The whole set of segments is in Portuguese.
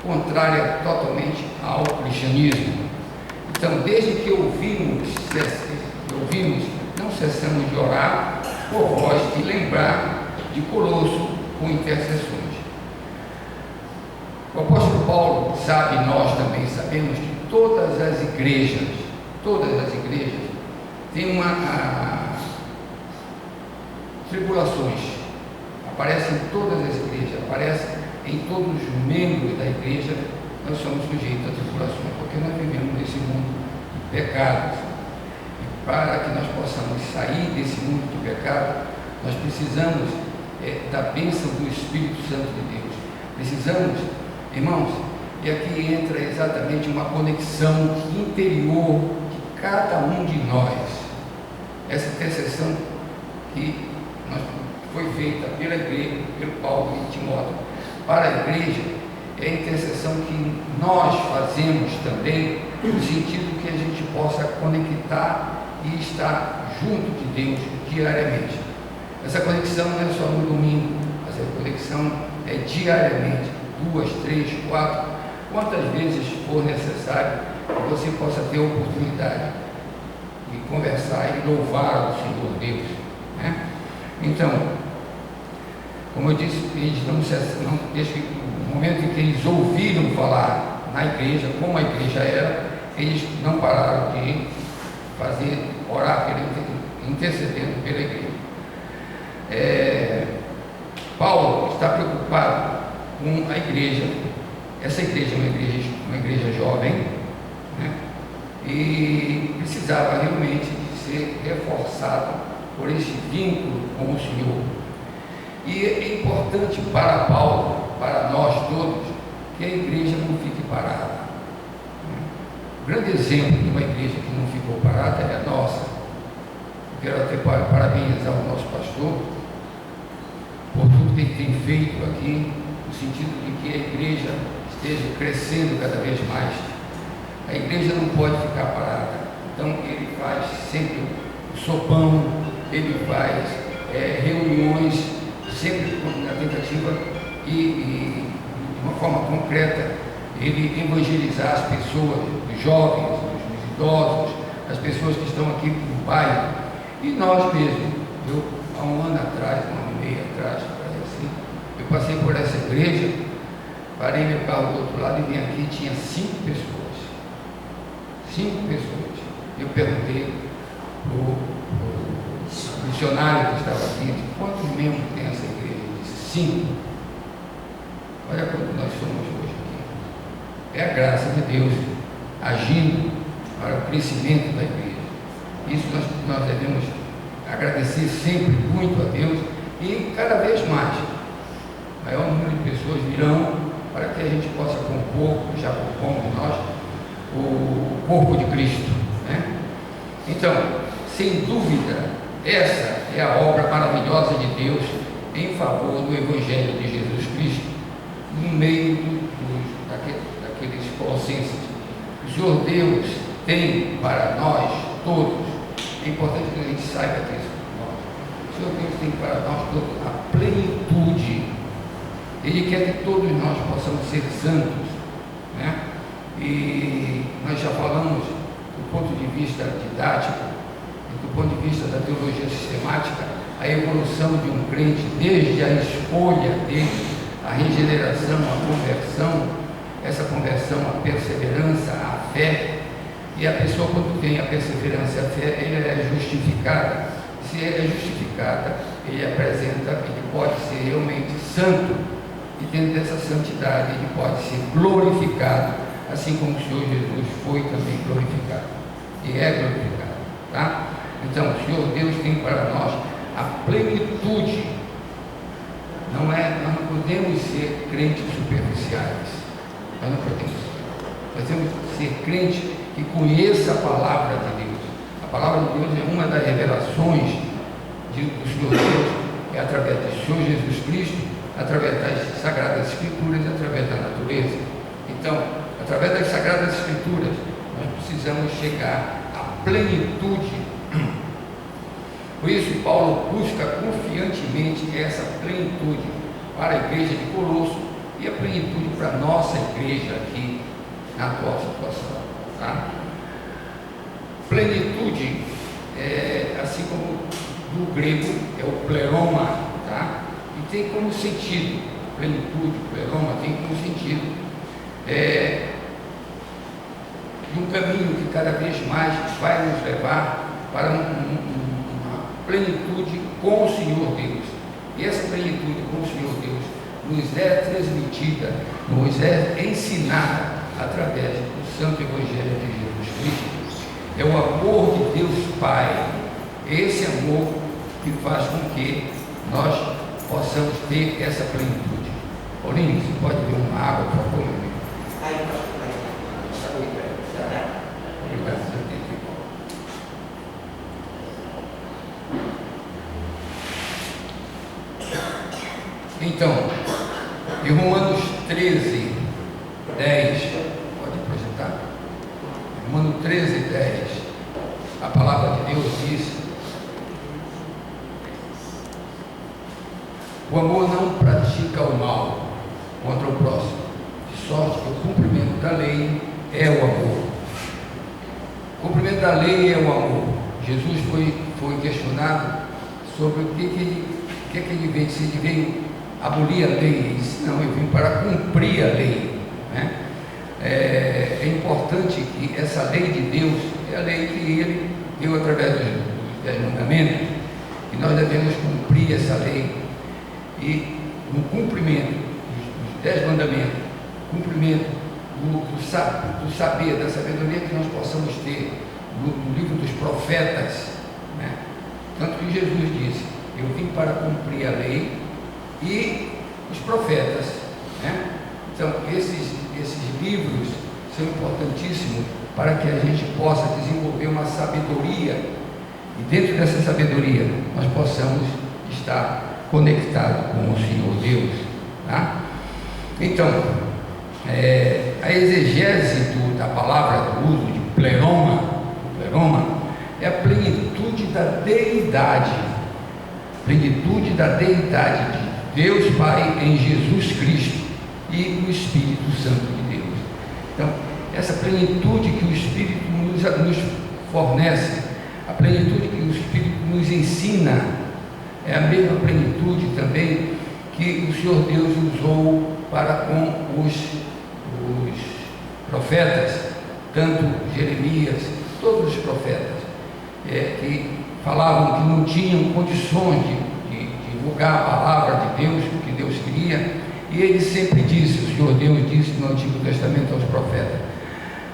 contrária totalmente ao cristianismo. Então, desde que ouvimos, não cessamos de orar por vós e lembrar de Colosso com intercessões. O apóstolo Paulo sabe, nós também sabemos, que todas as igrejas têm tribulações, aparecem em todas as igrejas, aparecem em todos os membros da igreja. Nós somos sujeitos a tribulações, porque nós vivemos nesse mundo de pecados. E para que nós possamos sair desse mundo de pecado, nós precisamos da bênção do Espírito Santo de Deus. Precisamos, irmãos, e aqui entra exatamente uma conexão interior de cada um de nós. Essa intercessão que foi feita pela igreja, pelo Paulo e Timóteo, para a igreja, é a intercessão que nós fazemos também, no sentido que a gente possa conectar e estar junto de Deus diariamente. Essa conexão não é só no domingo, essa conexão é diariamente, 2, 3, 4, quantas vezes for necessário, que você possa ter a oportunidade de conversar e louvar ao Senhor Deus, né? Então, como eu disse, eles não desde o momento em que eles ouviram falar na igreja, como a igreja era, eles não pararam de orar, intercedendo pela igreja. Paulo está preocupado com a igreja. Essa igreja é uma igreja jovem, né? E precisava realmente ser reforçada por esse vínculo com o Senhor. E é importante para Paulo, para nós todos, que a igreja não fique parada. O grande exemplo de uma igreja que não ficou parada é a nossa. Quero até parabenizar o nosso pastor por tudo que ele tem feito aqui, no sentido de que a igreja esteja crescendo cada vez mais. A igreja não pode ficar parada. Então ele faz sempre o sopão, ele faz reuniões, sempre na tentativa e de uma forma concreta, ele evangelizar as pessoas, os jovens, os idosos, as pessoas que estão aqui no bairro. E nós mesmos, há um ano atrás, um ano e meio atrás, assim, eu passei por essa igreja, parei meu carro do outro lado e vim aqui, tinha 5 pessoas. 5 pessoas. Eu perguntei para o missionário que estava aqui, quantos membros tem essa igreja? Ele disse 5. Olha quanto nós somos hoje aqui. É a graça de Deus agindo para o crescimento da igreja. Isso nós devemos agradecer sempre muito a Deus e cada vez mais. Maior número de pessoas virão para que a gente possa compor, já compomos nós, o corpo de Cristo, né? Então, sem dúvida, essa é a obra maravilhosa de Deus em favor do Evangelho de Jesus Cristo, no meio daqueles colossenses. O Senhor Deus tem para nós todos, é importante que a gente saiba disso, o Senhor Deus tem para nós todos a plenitude. Ele quer que todos nós possamos ser santos, né? E nós já falamos do ponto de vista didático, do ponto de vista da teologia sistemática, a evolução de um crente, desde a escolha dele, a regeneração, a conversão, essa conversão, a perseverança, a fé. E a pessoa, quando tem a perseverança e a fé, ele é justificada. Se ele é justificada, ele apresenta, ele pode ser realmente santo, e dentro dessa santidade ele pode ser glorificado, assim como o Senhor Jesus foi também glorificado e é glorificado, tá? Então o Senhor Deus tem para nós a plenitude. Nós não podemos ser crentes superficiais, nós não podemos. Nós temos que ser crentes que conheça a palavra de Deus. A palavra de Deus é uma das revelações do Senhor Deus, é através do Senhor Jesus Cristo, através das Sagradas Escrituras, através da natureza. Então, através das Sagradas Escrituras, nós precisamos chegar à plenitude. Por isso, Paulo busca confiantemente essa plenitude para a igreja de Colosso e a plenitude para a nossa igreja aqui na atual situação. Tá? Plenitude, assim como do grego, é o pleroma, tá? E tem como sentido, plenitude, pleroma, tem como sentido de um caminho que cada vez mais vai nos levar para uma plenitude com o Senhor Deus. E essa plenitude com o Senhor Deus nos é transmitida, nos é ensinada através do Santo Evangelho de Jesus Cristo. É o amor de Deus Pai, esse amor que faz com que nós possamos ter essa plenitude. Paulinho, você pode ver uma água, por favor? Obrigado. Então, em Romanos 13, 10, pode projetar? Romanos 13, 10, a palavra de Deus diz: o amor não pratica o mal contra o próximo, de sorte que o cumprimento da lei é o amor. O cumprimento da lei é o amor. Jesus foi questionado sobre o que ele veio, se ele veio abolir a lei. Ele disse: não, eu vim para cumprir a lei, né? É importante que essa lei de Deus é a lei que ele deu através dos 10 mandamentos, que nós devemos cumprir essa lei. E no cumprimento dos 10 mandamentos, cumprimento do saber, da sabedoria que nós possamos ter no livro dos profetas, né? Tanto que Jesus disse: eu vim para cumprir a lei e os profetas, né? Então esses livros são importantíssimos para que a gente possa desenvolver uma sabedoria, e dentro dessa sabedoria nós possamos estar conectados com o Senhor Deus, tá? Então, a exegese da palavra, do uso de pleroma é a plenitude da deidade de Deus Pai em Jesus Cristo e o Espírito Santo de Deus. Então, essa plenitude que o Espírito nos fornece, a plenitude que o Espírito nos ensina, é a mesma plenitude também que o Senhor Deus usou para com os profetas, tanto Jeremias, todos os profetas, que falavam que não tinham condições de divulgar a palavra de Deus, o que Deus queria, e ele sempre disse, o Senhor Deus disse no Antigo Testamento aos profetas: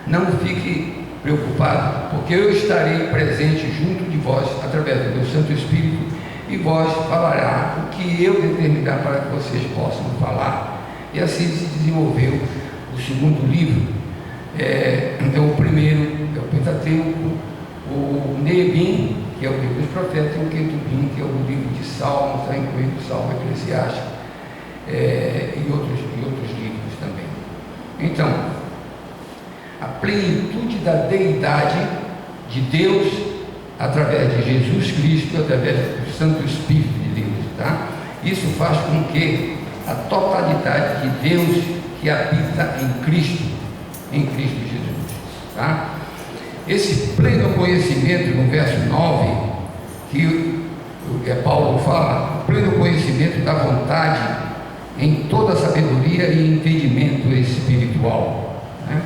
não fique preocupado, porque eu estarei presente junto de vós através do meu Santo Espírito, e vós falará o que eu determinar para que vocês possam falar. E assim se desenvolveu o segundo livro. O primeiro é o Pentateuco, o Neebim, que é o livro dos profetas, e o Quetubim, que é o livro de Salmos, está incluído o Salmo Eclesiástico, e outros livros também. Então, a plenitude da deidade de Deus através de Jesus Cristo, através do Santo Espírito de Deus, tá? Isso faz com que a totalidade de Deus que habita em Cristo Jesus, tá? Esse pleno conhecimento, no verso 9, que Paulo fala, o pleno conhecimento da vontade em toda sabedoria e entendimento espiritual, né?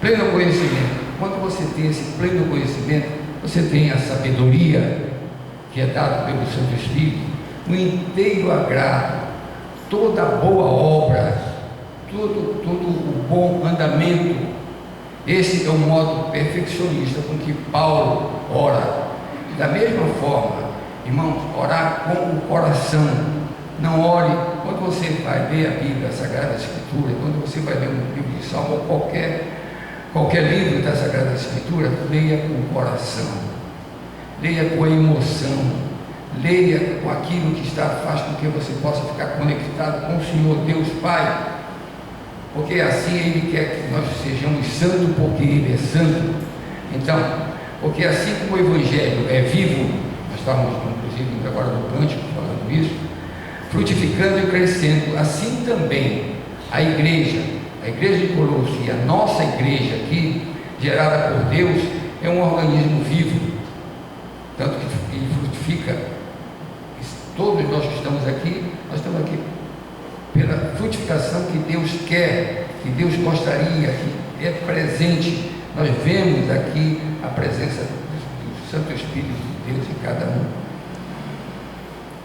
Pleno conhecimento. Quando você tem esse pleno conhecimento, você tem a sabedoria que é dada pelo Santo Espírito, no inteiro agrado, toda boa obra, todo o bom andamento. Esse é o modo perfeccionista com que Paulo ora. Da mesma forma, irmãos, orar com o coração. Não ore, quando você vai ler a Bíblia, a Sagrada Escritura, quando você vai ler um livro de Salmo, ou qualquer livro da Sagrada Escritura, leia com o coração, leia com a emoção, leia com aquilo que faz com que você possa ficar conectado com o Senhor Deus Pai, porque assim Ele quer que nós sejamos santos, porque Ele é santo. Então, porque assim como o Evangelho é vivo, nós estávamos inclusive agora no cântico falando isso, frutificando e crescendo, assim também a igreja de Colosso e a nossa igreja aqui, gerada por Deus, é um organismo vivo, tanto que ele frutifica. Todos nós que estamos aqui, nós estamos aqui pela frutificação que Deus quer, que Deus gostaria, que é presente. Nós vemos aqui a presença do Santo Espírito de Deus em cada um.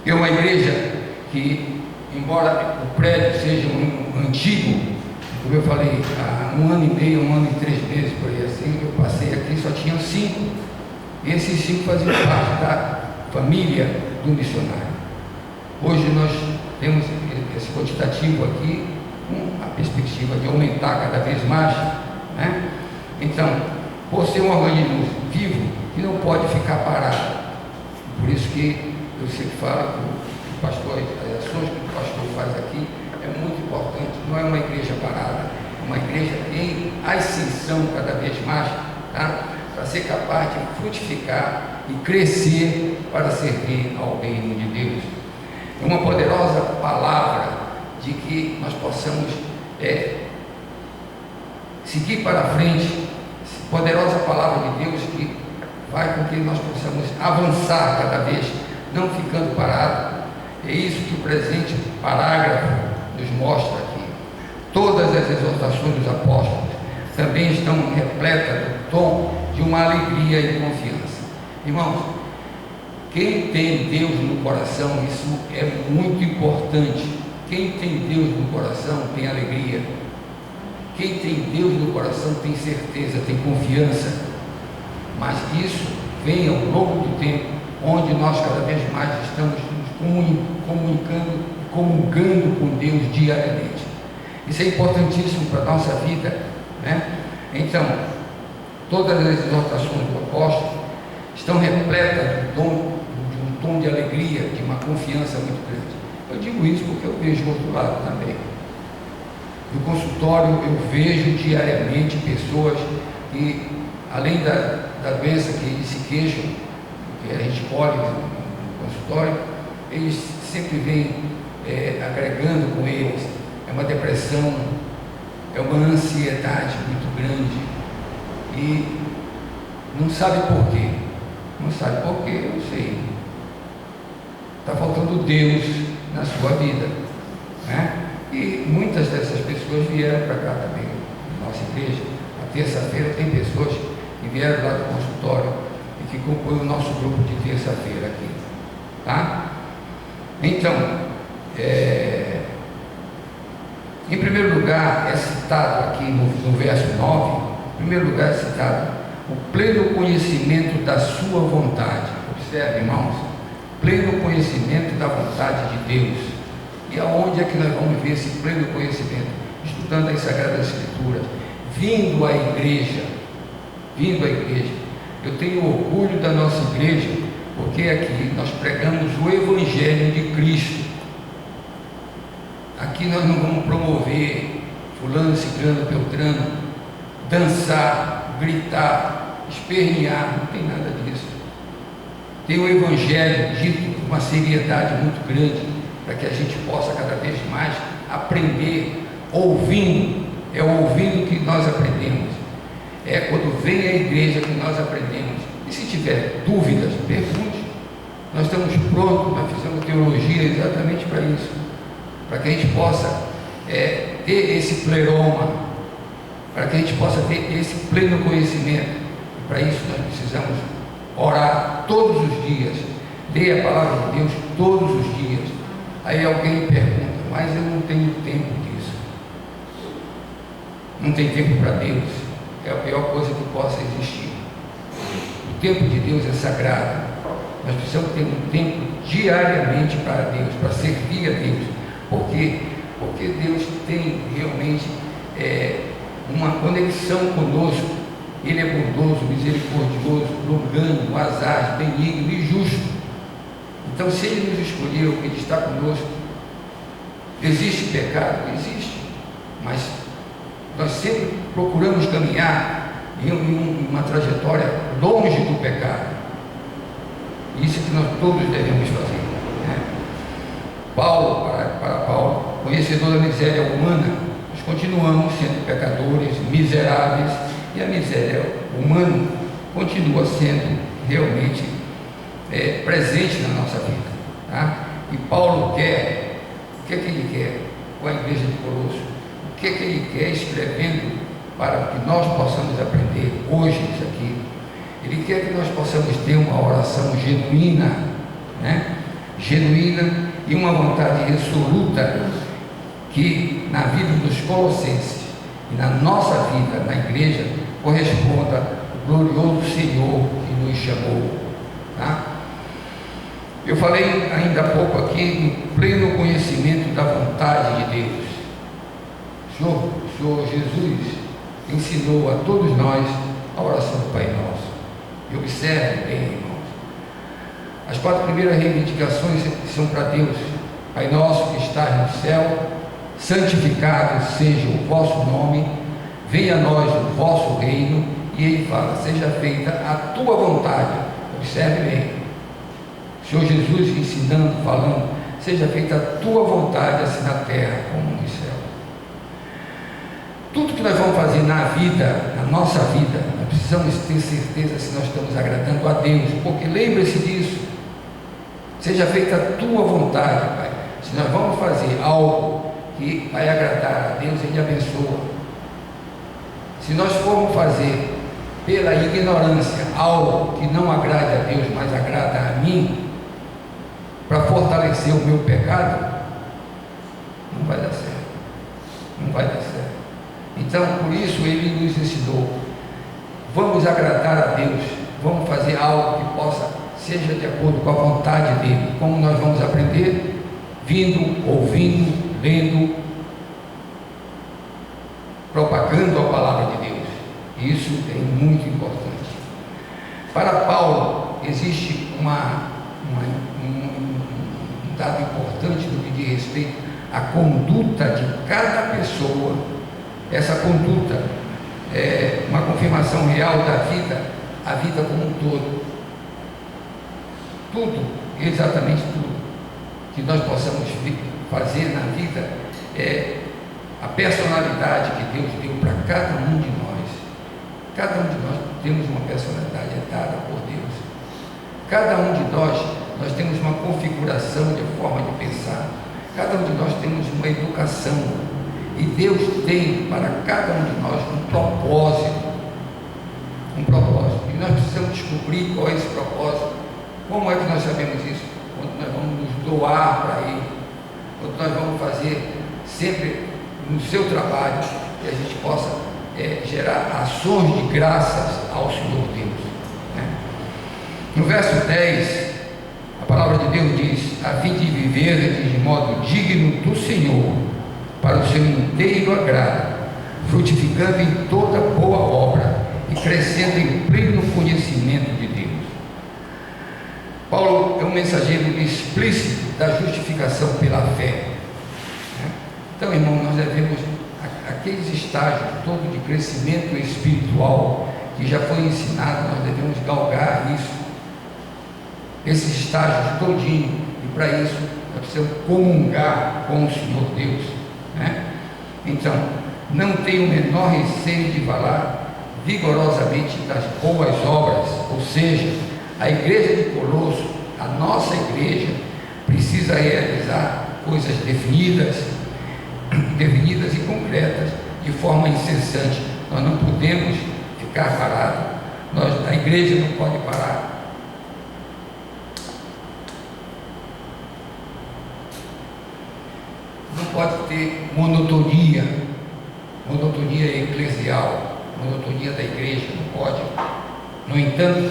É uma igreja que, embora o prédio seja um antigo, como eu falei, há 1 ano e meio, 1 ano e 3 meses, por aí assim, eu passei aqui, só tinham 5. E esses 5 faziam parte da família do missionário. Hoje nós temos esse quantitativo aqui, com a perspectiva de aumentar cada vez mais, né? Então, por ser um organismo vivo, que não pode ficar parado. Por isso que eu sempre falo que o pastor, as ações que o pastor faz aqui é muito importante. Não é uma igreja parada, é uma igreja em ascensão cada vez mais, tá? Para ser capaz de frutificar e crescer para servir ao reino de Deus. É uma poderosa palavra de que nós possamos seguir para frente, poderosa palavra de Deus que vai com que nós possamos avançar cada vez, não ficando parado. É isso que o presente parágrafo nos mostra aqui. Todas as exortações dos apóstolos também estão repletas do tom de uma alegria e confiança. Irmãos, quem tem Deus no coração, isso é muito importante. Quem tem Deus no coração tem alegria. Quem tem Deus no coração tem certeza, tem confiança. Mas isso vem ao longo do tempo, onde nós cada vez mais estamos nos comungando com Deus diariamente. Isso é importantíssimo para a nossa vida, né? Então, todas as exortações do apóstolo estão repletas de um tom de alegria, de uma confiança muito grande. Eu digo isso porque eu vejo o outro lado também. No consultório eu vejo diariamente pessoas que, além da doença que eles se queixam, que a gente colhe no consultório, eles sempre vêm agregando com eles. É uma depressão, é uma ansiedade muito grande e não sabe por quê. Não sabe por quê, eu sei. Está faltando Deus na sua vida, né? E muitas dessas pessoas vieram para cá também, na nossa igreja. Na terça-feira tem pessoas que vieram lá do consultório e que compõem o nosso grupo de terça-feira aqui, tá? Então, em primeiro lugar é citado aqui no verso 9, em primeiro lugar é citado o pleno conhecimento da sua vontade. Observe, irmãos, pleno conhecimento da vontade de Deus. E aonde é que nós vamos ver esse pleno conhecimento? Estudando as Sagradas Escrituras, vindo à igreja. Eu tenho orgulho da nossa igreja, porque aqui nós pregamos o Evangelho de Cristo. Aqui nós não vamos promover fulano, ciclano, beltrano, dançar, gritar, espernear, não tem nada disso. Tem o Evangelho dito com uma seriedade muito grande, para que a gente possa cada vez mais aprender, ouvindo. É ouvindo que nós aprendemos. É quando vem a igreja que nós aprendemos. E se tiver dúvidas, pergunte. Nós estamos prontos, nós fizemos teologia exatamente para isso, para que a gente possa ter esse pleroma, para que a gente possa ter esse pleno conhecimento. E para isso nós precisamos orar todos os dias, ler a palavra de Deus todos os dias. Aí alguém pergunta, mas eu não tenho tempo disso. Não tem tempo para Deus. É a pior coisa que possa existir. O tempo de Deus é sagrado. Nós precisamos ter um tempo diariamente para Deus, para servir a Deus. Por quê? Porque Deus tem realmente uma conexão conosco. Ele é bondoso, misericordioso, longânimo, azar, benigno e justo. Então, se Ele nos escolheu, Ele está conosco. Existe pecado? Existe. Mas nós sempre procuramos caminhar em uma trajetória longe do pecado. Isso é que nós todos devemos fazer, né? Paulo, para Paulo, conhecedor da miséria humana, continuamos sendo pecadores, miseráveis, e a miséria humana continua sendo realmente presente na nossa vida, tá? E Paulo quer, o que é que ele quer com a igreja de Colosso? O que é que ele quer escrevendo para que nós possamos aprender hoje isso aqui? Ele quer que nós possamos ter uma oração genuína, né? Genuína e uma vontade resoluta que na vida dos colossenses e na nossa vida na igreja corresponda ao glorioso Senhor que nos chamou, tá? Eu falei ainda há pouco aqui no pleno conhecimento da vontade de Deus. O Senhor Jesus ensinou a todos nós a oração do Pai Nosso. E observe bem, irmãos, as 4 primeiras reivindicações são para Deus. Pai Nosso que estás no céu, santificado seja o vosso nome, venha a nós o vosso reino. E ele fala, seja feita a tua vontade. Observe bem, o Senhor Jesus ensinando, falando, seja feita a tua vontade, assim na terra como no céu. Tudo que nós vamos fazer na vida, na nossa vida, nós precisamos ter certeza se nós estamos agradando a Deus, porque lembre-se disso, seja feita a tua vontade, Pai. Se nós vamos fazer algo que vai agradar a Deus, Ele abençoa. Se nós formos fazer pela ignorância algo que não agrade a Deus, mas agrada a mim, para fortalecer o meu pecado, não vai dar certo, não vai dar certo. Então, por isso ele nos ensinou, vamos agradar a Deus, vamos fazer algo que possa, seja de acordo com a vontade dele. Como nós vamos aprender? Vindo, ouvindo, lendo, propagando a palavra de Deus. Isso é muito importante. Para Paulo, existe um dado importante no que diz respeito à conduta de cada pessoa. Essa conduta é uma confirmação real da vida, a vida como um todo. Tudo, exatamente tudo, que nós possamos fazer na vida é a personalidade que Deus deu para cada um de nós. Cada um de nós temos uma personalidade dada por Deus. Cada um de nós temos uma configuração de forma de pensar. Cada um de nós temos uma educação. E Deus tem para cada um de nós um propósito. Um propósito. E nós precisamos descobrir qual é esse propósito. Como é que nós sabemos isso? Quando nós vamos nos doar para Ele. Quando nós vamos fazer sempre no seu trabalho, que a gente possa gerar ações de graças ao Senhor Deus, né? No verso 10, a palavra de Deus diz, a fim de viver de modo digno do Senhor, para o seu inteiro agrado, frutificando em toda boa obra e crescendo em pleno conhecimento de Deus. Paulo é um mensageiro explícito da justificação pela fé, né? Então, irmão, nós devemos aqueles estágios todo de crescimento espiritual que já foi ensinado, nós devemos galgar isso, esses estágios todinho, e para isso nós precisamos comungar com o Senhor Deus, né? Então, não tenho o menor receio de falar vigorosamente das boas obras, ou seja, a igreja de Colosso, a nossa igreja, precisa realizar coisas definidas e concretas, de forma incessante. Nós não podemos ficar parados, a igreja não pode parar. Não pode ter monotonia eclesial, monotonia da igreja, não pode. No entanto,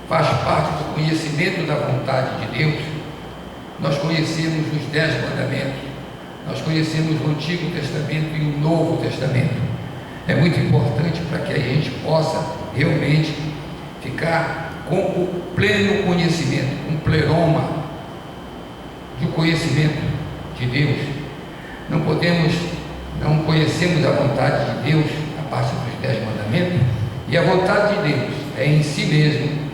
faz parte do conhecimento da vontade de Deus. Nós conhecemos os 10 mandamentos, nós conhecemos o Antigo Testamento e o Novo Testamento. É muito importante para que a gente possa realmente ficar com o pleno conhecimento, um pleroma de conhecimento de Deus. Não conhecemos a vontade de Deus a partir dos 10 mandamentos, e a vontade de Deus é em si mesmo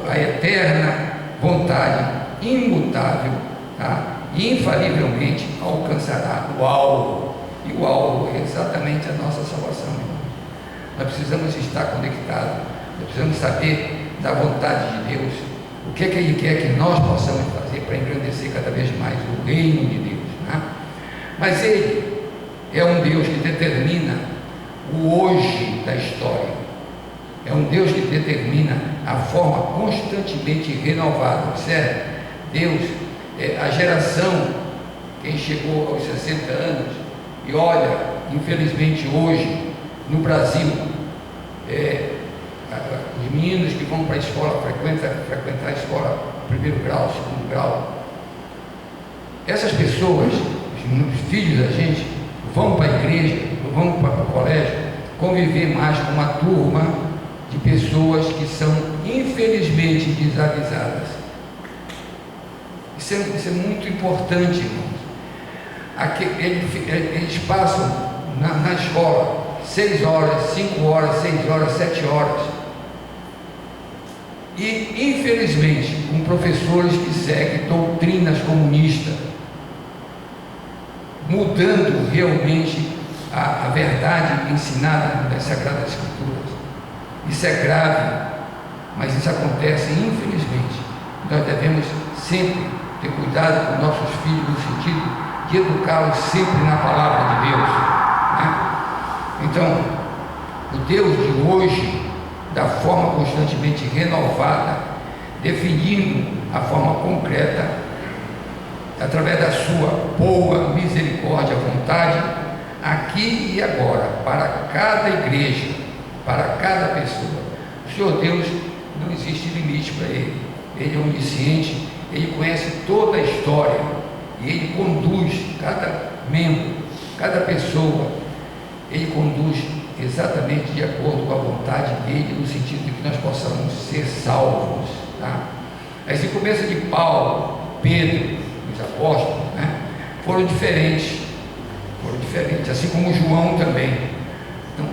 a eterna vontade imutável, tá? E infalivelmente alcançará o alvo. E único alvo é exatamente a nossa salvação, irmão. Nós precisamos estar conectados, nós precisamos saber da vontade de Deus, o que é que Ele quer que nós possamos fazer para engrandecer cada vez mais o reino de Deus, né? Mas Ele é um Deus que determina o hoje da história, é um Deus que determina a forma constantemente renovada. Observe, Deus, a geração, quem chegou aos 60 anos, e olha, infelizmente hoje, no Brasil, os meninos que vão para a escola, frequentar a escola, primeiro grau, segundo grau, essas pessoas, os filhos da gente, vão para a igreja, vão para o colégio, conviver mais com uma turma de pessoas que são infelizmente desavisadas. Isso é muito importante, irmãos. Eles passam na escola 6 horas, 5 horas, 6 horas, 7 horas. E, infelizmente, com professores que seguem doutrinas comunistas, mudando realmente a verdade ensinada nas Sagradas Escrituras. Isso é grave, mas isso acontece, infelizmente. Nós devemos sempre ter cuidado com nossos filhos, no sentido de educá-los sempre na palavra de Deus, né? Então, o Deus de hoje, da forma constantemente renovada, definindo a forma concreta, através da sua boa misericórdia, vontade, aqui e agora, para cada igreja, para cada pessoa. O Senhor Deus, não existe limite para Ele. Ele é onisciente, Ele conhece toda a história e Ele conduz cada membro, cada pessoa, Ele conduz exatamente de acordo com a vontade dEle, no sentido de que nós possamos ser salvos, tá? As recompensas de Paulo, Pedro, os apóstolos, né, foram diferentes, assim como João também. Então,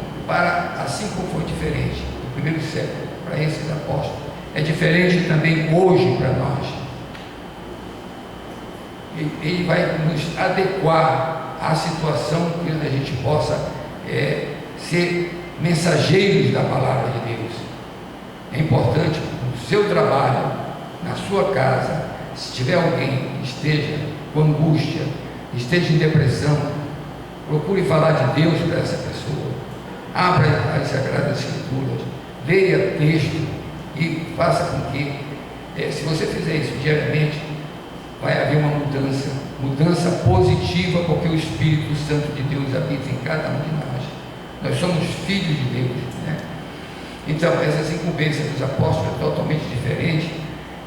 assim como foi diferente no primeiro século para esses apóstolos, é diferente também hoje para nós. Ele vai nos adequar à situação que a gente possa ser mensageiros da palavra de Deus. É importante no seu trabalho, na sua casa, se tiver alguém que esteja com angústia, esteja em depressão, procure falar de Deus para essa pessoa. Abra as Sagradas Escrituras, leia texto e faça com que, se você fizer isso diariamente, vai haver uma mudança positiva, porque o Espírito Santo de Deus habita em cada um de nós. Nós somos filhos de Deus, né? Então, essas incumbências dos apóstolos é totalmente diferente.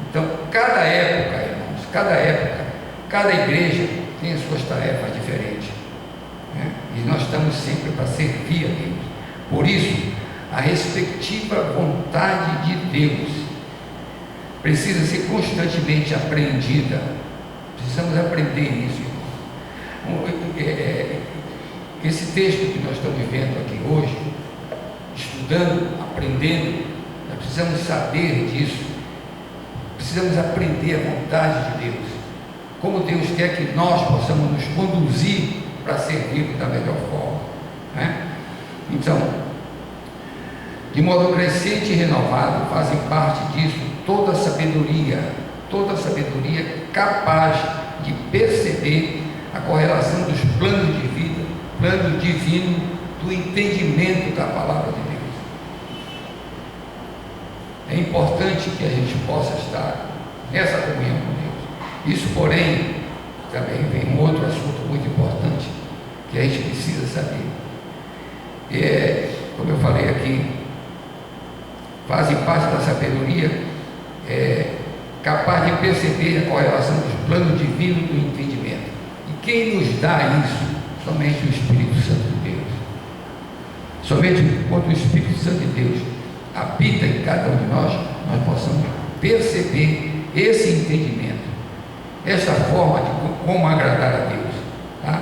Então, cada época, irmãos, cada igreja tem as suas tarefas diferentes, né? E nós estamos sempre para servir a Deus. Por isso, a respectiva vontade de Deus precisa ser constantemente aprendida. Precisamos aprender isso, irmão. Esse texto que nós estamos vivendo aqui hoje, estudando, aprendendo, nós precisamos saber disso. Precisamos aprender a vontade de Deus, como Deus quer que nós possamos nos conduzir para servir da melhor forma, né? Então, de modo crescente e renovado, fazem parte disso toda a sabedoria capaz de perceber a correlação dos planos de vida, plano divino, do entendimento da palavra de Deus. É importante que a gente possa estar nessa comunhão com Deus. Isso, porém, também vem um outro assunto muito importante que a gente precisa saber. Como eu falei aqui, fazem parte da sabedoria capaz de perceber a correlação dos planos divinos do entendimento. E quem nos dá isso? Somente o Espírito Santo de Deus. Somente quando o Espírito Santo de Deus habita em cada um de nós, nós possamos perceber esse entendimento, essa forma de como agradar a Deus, tá?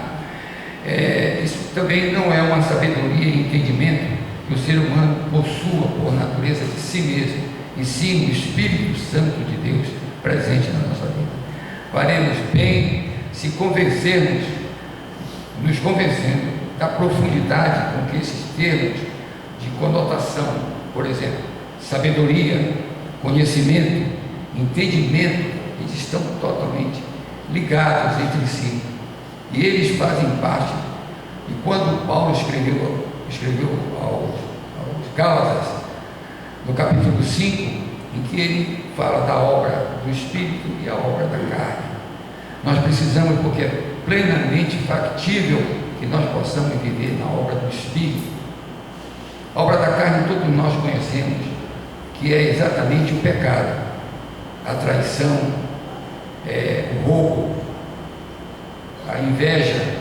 Isso também não é uma sabedoria e entendimento que o ser humano possua por natureza de si mesmo, e sim o Espírito Santo de Deus presente na nossa vida. Faremos bem se nos convencendo da profundidade com que esses termos de conotação, por exemplo, sabedoria, conhecimento, entendimento, eles estão totalmente ligados entre si, e eles fazem parte. E quando Paulo escreveu aos Gálatas, no capítulo 5, em que ele fala da obra do Espírito e a obra da carne, nós precisamos, porque é plenamente factível que nós possamos viver na obra do Espírito. A obra da carne todos nós conhecemos, que é exatamente o pecado, a traição, o roubo, a inveja,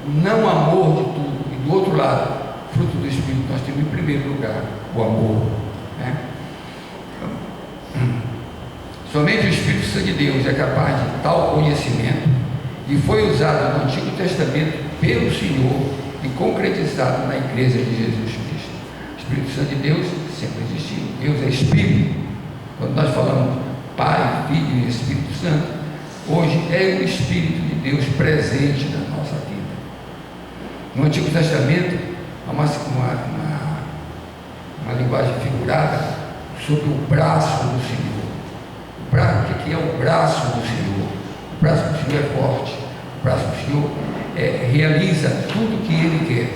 o não amor de tudo. E do outro lado, fruto do Espírito, nós temos em primeiro lugar o amor, né? Somente o Espírito Santo de Deus é capaz de tal conhecimento, e foi usado no Antigo Testamento pelo Senhor e concretizado na Igreja de Jesus Cristo. O Espírito Santo de Deus sempre existiu. Deus é Espírito. Quando nós falamos Pai, Filho e Espírito Santo, hoje é o Espírito de Deus presente na nossa vida. No Antigo Testamento há uma linguagem figurada sobre o braço do Senhor. O que é o braço do Senhor? O braço do Senhor é forte. O braço do Senhor realiza tudo o que Ele quer.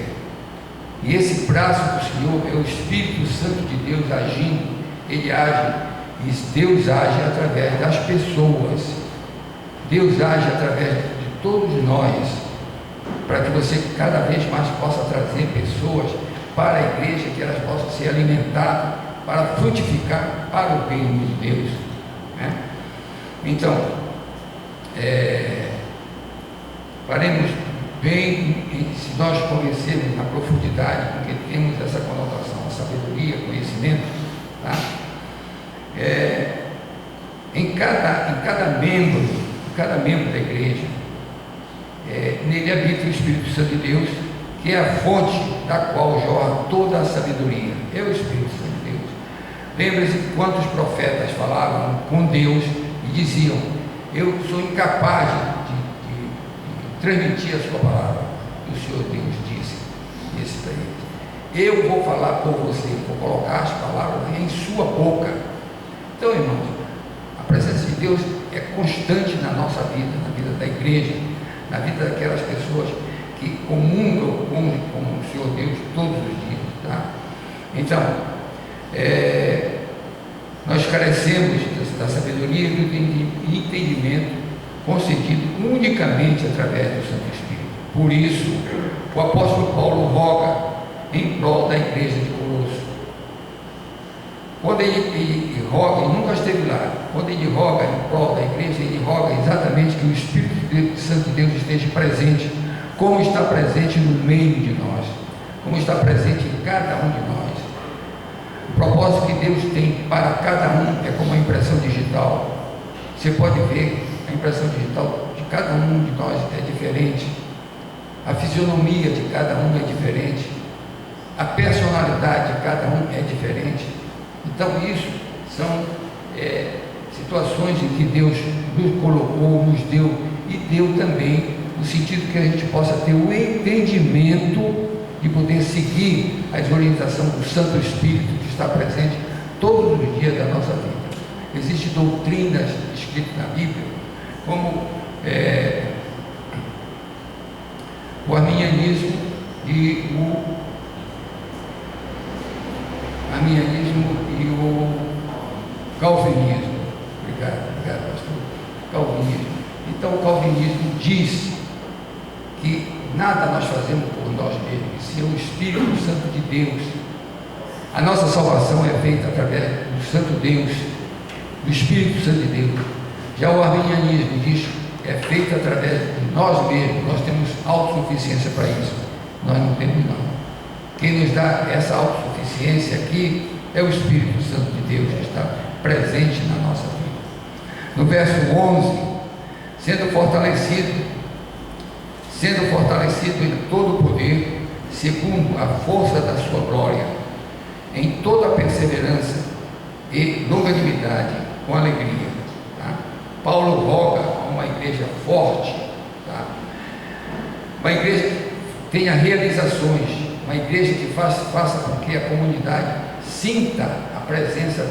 E esse braço do Senhor é o Espírito Santo de Deus agindo. Ele age, e Deus age através das pessoas. Deus age através de todos nós, para que você cada vez mais possa trazer pessoas para a igreja, que elas possam ser alimentadas, para frutificar para o reino de Deus, né? Então, faremos bem se nós conhecermos na profundidade, porque temos essa conotação, a sabedoria, conhecimento, tá? Em cada membro da igreja, nele habita o Espírito Santo de Deus, que é a fonte da qual jorra toda a sabedoria. É o Espírito Santo de Deus. Lembre-se de quantos profetas falavam com Deus e diziam: eu sou incapaz de transmitir a sua palavra. E o Senhor Deus disse para eles: eu vou falar por você, vou colocar as palavras em sua boca. Então, irmãos, a presença de Deus é constante na nossa vida, na vida da igreja, na vida daquelas pessoas que comungam com o Senhor Deus todos os dias, tá? Então, nós carecemos da sabedoria e do entendimento concedido unicamente através do Santo Espírito. Por isso, o apóstolo Paulo roga em prol da igreja de Colosso. Quando ele roga, ele nunca esteve lá. Quando ele roga em prol da igreja, ele roga exatamente que o Espírito Santo de Deus esteja presente, como está presente no meio de nós, como está presente em cada um de nós. O propósito que Deus tem para cada um é como a impressão digital. Você pode ver, a impressão digital de cada um de nós é diferente, a fisionomia de cada um é diferente, a personalidade de cada um é diferente. Então isso são situações em que Deus nos colocou, nos deu, e deu também no sentido que a gente possa ter o entendimento de poder seguir as orientações do Santo Espírito que está presente todos os dias da nossa vida. Existem doutrinas escritas na Bíblia, como o arminianismo e o calvinismo. Obrigado, pastor. Calvinismo. Então, o calvinismo diz que nada nós fazemos por nós mesmos, se é o Espírito Santo de Deus. A nossa salvação é feita através do Santo Deus, do Espírito Santo de Deus. Já o arminianismo diz que é feita através de nós mesmos. Nós temos autossuficiência para isso. Nós não temos, não. Quem nos dá essa autossuficiência aqui é o Espírito Santo de Deus, que está presente na nossa vida. No verso 11, sendo fortalecido em todo o poder, segundo a força da sua glória, em toda a perseverança e longanimidade, com alegria. Tá? Paulo roga a uma igreja forte, tá? Uma igreja tenha realizações, uma igreja que faça com que a comunidade sinta a presença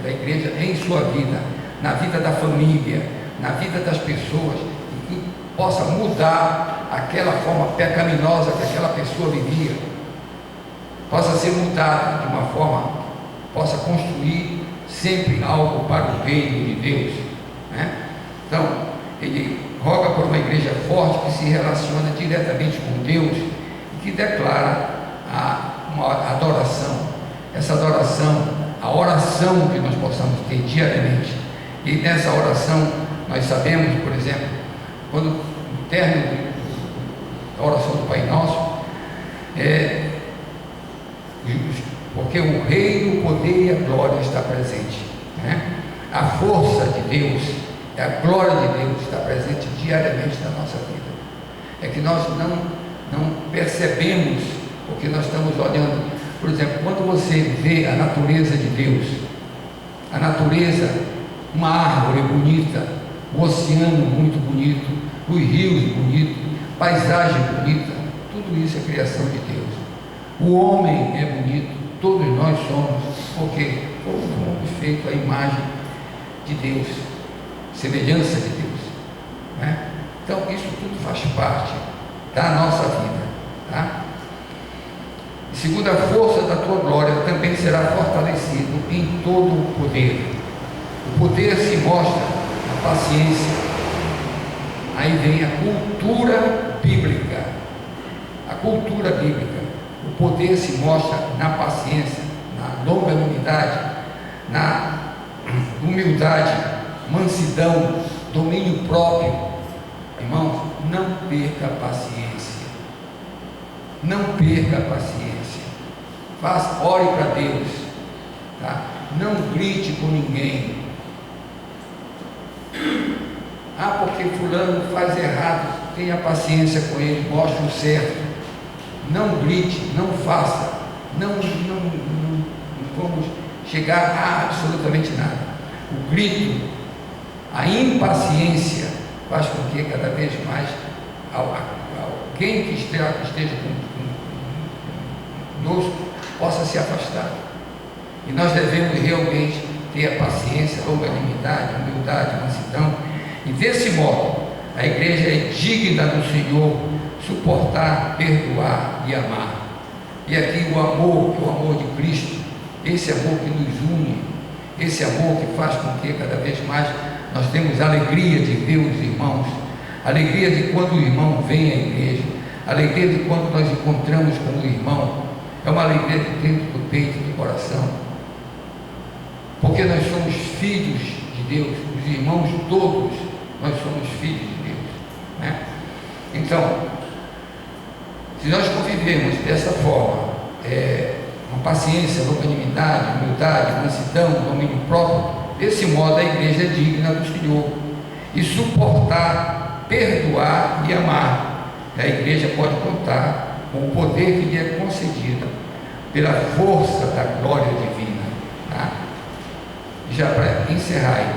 da igreja em sua vida, na vida da família, na vida das pessoas, e que possa mudar aquela forma pecaminosa que aquela pessoa vivia, possa ser mudada de uma forma que possa construir sempre algo para o reino de Deus, né? Então, ele roga por uma igreja forte que se relaciona diretamente com Deus e que declara uma adoração, essa adoração, a oração que nós possamos ter diariamente. E nessa oração nós sabemos, por exemplo, quando no término da oração do Pai Nosso, porque o reino, o poder e a glória está presente, né? A força de Deus, a glória de Deus está presente diariamente na nossa vida. É que nós não percebemos, porque nós estamos olhando. Por exemplo, quando você vê a natureza de Deus, a natureza, uma árvore bonita, o oceano muito bonito, os rios bonitos, paisagem bonita, tudo isso é criação de Deus. O homem é bonito, todos nós somos, porque fomos feitos à imagem de Deus, semelhança de Deus, né? Então isso tudo faz parte da nossa vida, tá? Segundo a força da tua glória, também será fortalecido em todo o poder. O poder se mostra na paciência. Aí vem a cultura bíblica. A cultura bíblica. O poder se mostra na paciência, na longanimidade, na humildade, mansidão, domínio próprio. Irmãos, não perca a paciência. Não perca a paciência. Ore para Deus, tá? Não grite com ninguém. Porque fulano faz errado, tenha paciência com ele, mostre o certo. Não grite, não faça, não vamos chegar a absolutamente nada. O grito, a impaciência faz com que cada vez mais alguém que esteja conosco possa se afastar. E nós devemos realmente ter a paciência, a longanimidade, a humildade, a mansidão. E desse modo, a igreja é digna do Senhor suportar, perdoar e amar. E aqui o amor de Cristo, esse amor que nos une, esse amor que faz com que cada vez mais nós temos alegria de ver os irmãos, alegria de quando o irmão vem à igreja, alegria de quando nós encontramos com o irmão. É uma alegria dentro do peito, do coração, porque nós somos filhos de Deus, os irmãos todos, nós somos filhos de Deus, né? Então, se nós convivermos dessa forma, com paciência, longanimidade, humildade, mansidão, domínio próprio, desse modo a igreja é digna do Senhor, e suportar, perdoar e amar. A igreja pode contar com o poder que lhe é concedido pela força da glória divina, tá? Já para encerrar,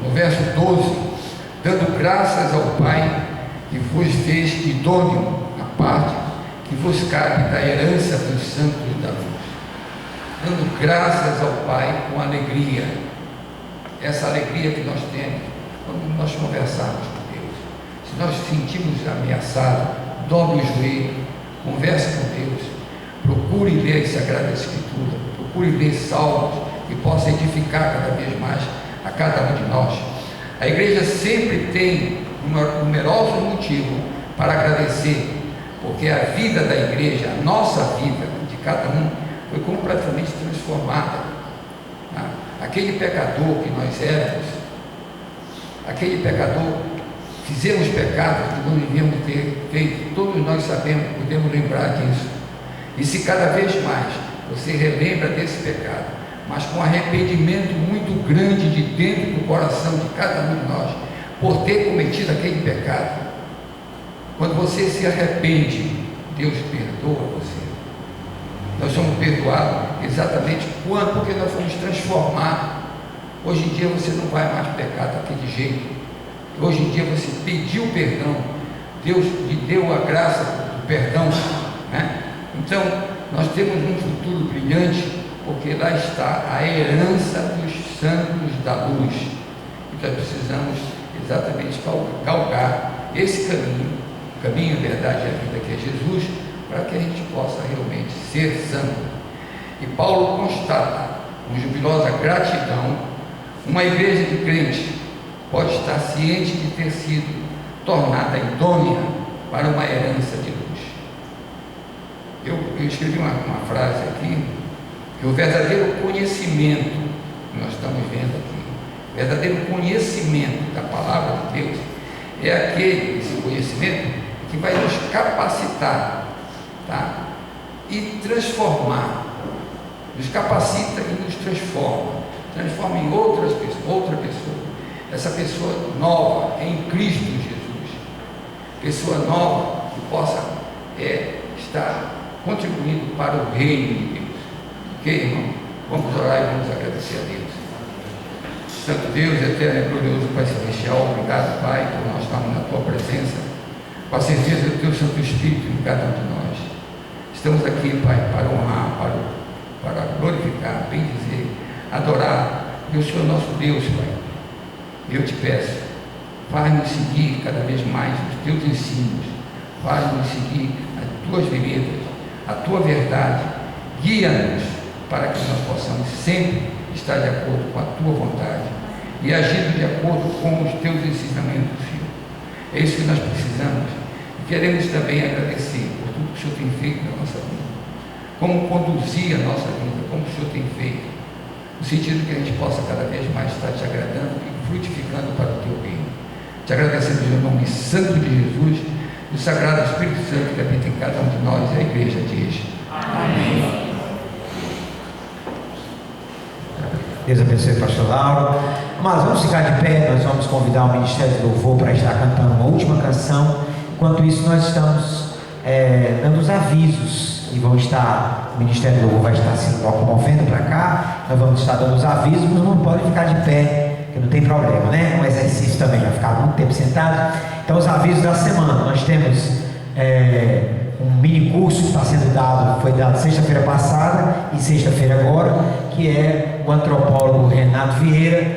no verso 12, dando graças ao Pai que vos fez idôneo na parte que vos cabe da herança dos santos da luz. Dando graças ao Pai com alegria, essa alegria que nós temos quando nós conversarmos com Deus. Se nós sentimos ameaçados, dobre o joelho, converse com Deus, procure ler a Sagrada Escritura, procure ler salmos que possa edificar cada vez mais a cada um de nós. A igreja sempre tem numerosos motivos para agradecer, porque a vida da igreja, a nossa vida de cada um, foi completamente transformada. Aquele pecador que nós éramos, aquele pecador, fizemos pecados que não devíamos ter feito, todos nós sabemos, podemos lembrar disso. E se cada vez mais você relembra desse pecado, mas com arrependimento muito grande de dentro do coração de cada um de nós, por ter cometido aquele pecado, quando você se arrepende, Deus perdoa você. Nós somos perdoados exatamente porque nós fomos transformados. Hoje em dia você não vai mais pecar daquele jeito. Hoje em dia você pediu perdão, Deus lhe deu a graça do perdão, né? Então, nós temos um futuro brilhante, porque lá está a herança dos santos da luz. Então, precisamos exatamente galgar esse caminho, o caminho, a verdade e a vida, que é Jesus, para que a gente possa realmente ser santo. E Paulo constata, com jubilosa gratidão, uma igreja de crentes pode estar ciente de ter sido tornada idônea para uma herança de luz. Eu escrevi uma frase aqui, que o verdadeiro conhecimento que nós estamos vendo aqui, o verdadeiro conhecimento da palavra de Deus, é esse conhecimento que vai nos capacitar, tá? E transformar, nos capacita e nos transforma em outra pessoa, essa pessoa nova em Cristo Jesus, pessoa nova que possa estar contribuindo para o reino de Deus. Ok, irmão? Vamos orar e vamos agradecer a Deus. Santo Deus, eterno e glorioso Pai Celestial, obrigado, Pai, por nós estarmos na Tua presença, com a certeza do Teu Santo Espírito em cada um de nós. Estamos aqui, Pai, para honrar, para glorificar, bem dizer, adorar, e o Senhor nosso Deus, Pai. Eu te peço, faz-nos seguir cada vez mais os Teus ensinos, faz-nos seguir as Tuas veredas, a Tua verdade, guia-nos para que nós possamos sempre estar de acordo com a Tua vontade e agir de acordo com os Teus ensinamentos, Senhor. É isso que nós precisamos e queremos também agradecer por tudo que o Senhor tem feito na nossa vida, como conduzir a nossa vida, como o Senhor tem feito, no sentido que a gente possa cada vez mais estar te agradando e frutificando para o Teu reino. Te agradecemos no nome santo de Jesus, do Sagrado Espírito Santo que habita em cada um de nós, e a igreja diz: amém. Deus abençoe o pastor Lauro. Mas vamos ficar de pé, nós vamos convidar o Ministério de Louvor para estar cantando uma última canção. Enquanto isso, nós estamos dando os avisos, e o Ministério do Louvor vai estar se locomovendo para cá. Nós vamos estar dando os avisos, mas não pode ficar de pé, que não tem problema, né? Um exercício também, vai ficar muito tempo sentado. Então, os avisos da semana: nós temos um mini curso que está sendo dado, foi dado sexta-feira passada e sexta-feira agora, que é o antropólogo Renato Vieira.